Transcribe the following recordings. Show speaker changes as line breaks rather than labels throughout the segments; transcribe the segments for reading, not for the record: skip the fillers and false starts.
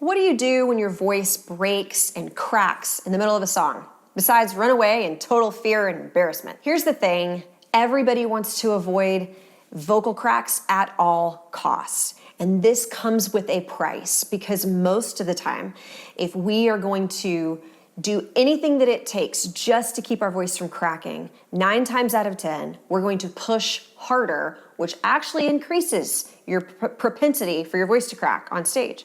What do you do when your voice breaks and cracks in the middle of a song, besides run away in total fear and embarrassment? Here's the thing, everybody wants to avoid vocal cracks at all costs. And this comes with a price, because most of the time, if we are going to do anything that it takes just to keep our voice from cracking, 9 times out of 10, we're going to push harder, which actually increases your propensity for your voice to crack on stage.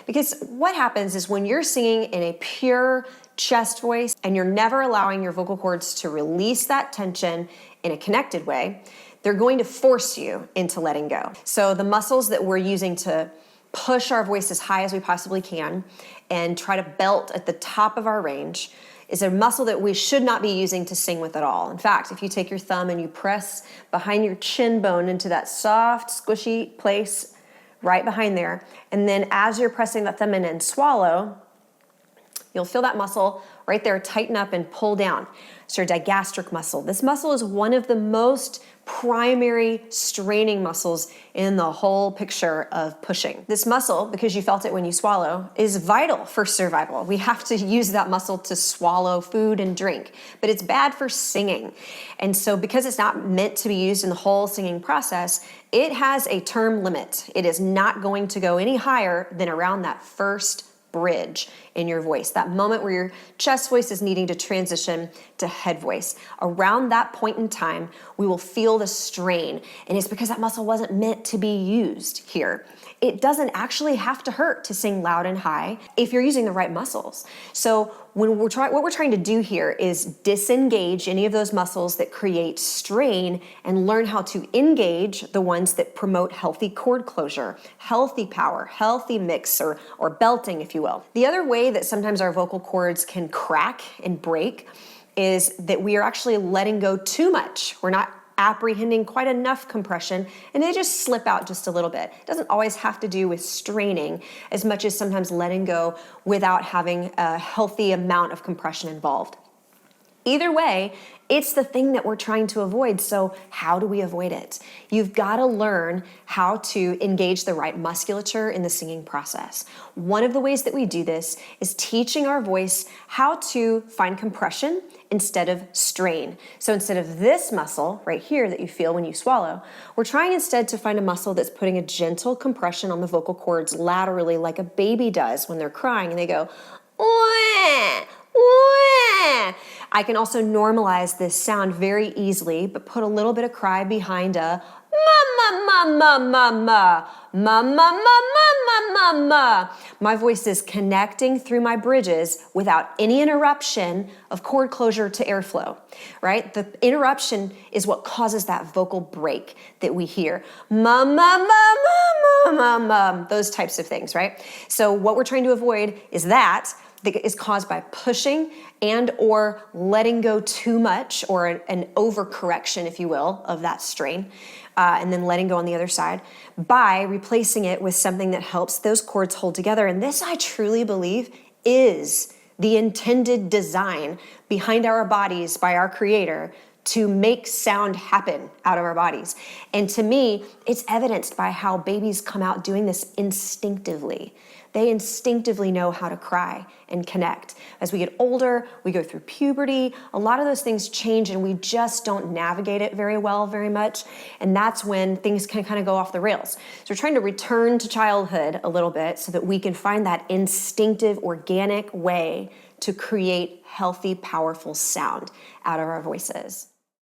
Because what happens is when you're singing in a pure chest voice and you're never allowing your vocal cords to release that tension in a connected way, they're going to force you into letting go. So the muscles that we're using to push our voice as high as we possibly can and try to belt at the top of our range is a muscle that we should not be using to sing with at all. In fact, if you take your thumb and you press behind your chin bone into that soft, squishy place right behind there, and then as you're pressing that thumb in and swallow, you'll feel that muscle right there tighten up and pull down. It's your digastric muscle. This muscle is one of the most primary straining muscles in the whole picture of pushing. This muscle, because you felt it when you swallow, is vital for survival. We have to use that muscle to swallow food and drink, but it's bad for singing. And so because it's not meant to be used in the whole singing process, it has a term limit. It is not going to go any higher than around that first bridge in your voice, that moment where your chest voice is needing to transition to head voice. Around that point in time, we will feel the strain, and it's because that muscle wasn't meant to be used here. It doesn't actually have to hurt to sing loud and high if you're using the right muscles. So what we're trying to do here is disengage any of those muscles that create strain and learn how to engage the ones that promote healthy chord closure, healthy power, healthy mix, or belting, if you will. The other way that sometimes our vocal cords can crack and break is that we are actually letting go too much. We're not apprehending quite enough compression, and they just slip out just a little bit. It doesn't always have to do with straining as much as sometimes letting go without having a healthy amount of compression involved. Either way, it's the thing that we're trying to avoid, so how do we avoid it? You've got to learn how to engage the right musculature in the singing process. One of the ways that we do this is teaching our voice how to find compression instead of strain. So instead of this muscle right here that you feel when you swallow, we're trying instead to find a muscle that's putting a gentle compression on the vocal cords laterally like a baby does when they're crying and they go, wah, wah. I can also normalize this sound very easily, but put a little bit of cry behind a ma, ma, ma, ma, ma, ma, ma, ma, ma, ma, ma. My voice is connecting through my bridges without any interruption of chord closure to airflow, right? The interruption is what causes that vocal break that we hear. Ma, ma, ma, ma, ma, ma, ma, those types of things, right? So what we're trying to avoid is that is caused by pushing and or letting go too much, or an overcorrection, if you will, of that strain, and then letting go on the other side by replacing it with something that helps those cords hold together. And this, I truly believe, is the intended design behind our bodies by our Creator to make sound happen out of our bodies. And to me, it's evidenced by how babies come out doing this instinctively. They instinctively know how to cry and connect. As we get older, we go through puberty, a lot of those things change and we just don't navigate it very well, very much. And that's when things can kind of go off the rails. So we're trying to return to childhood a little bit so that we can find that instinctive, organic way to create healthy, powerful sound out of our voices.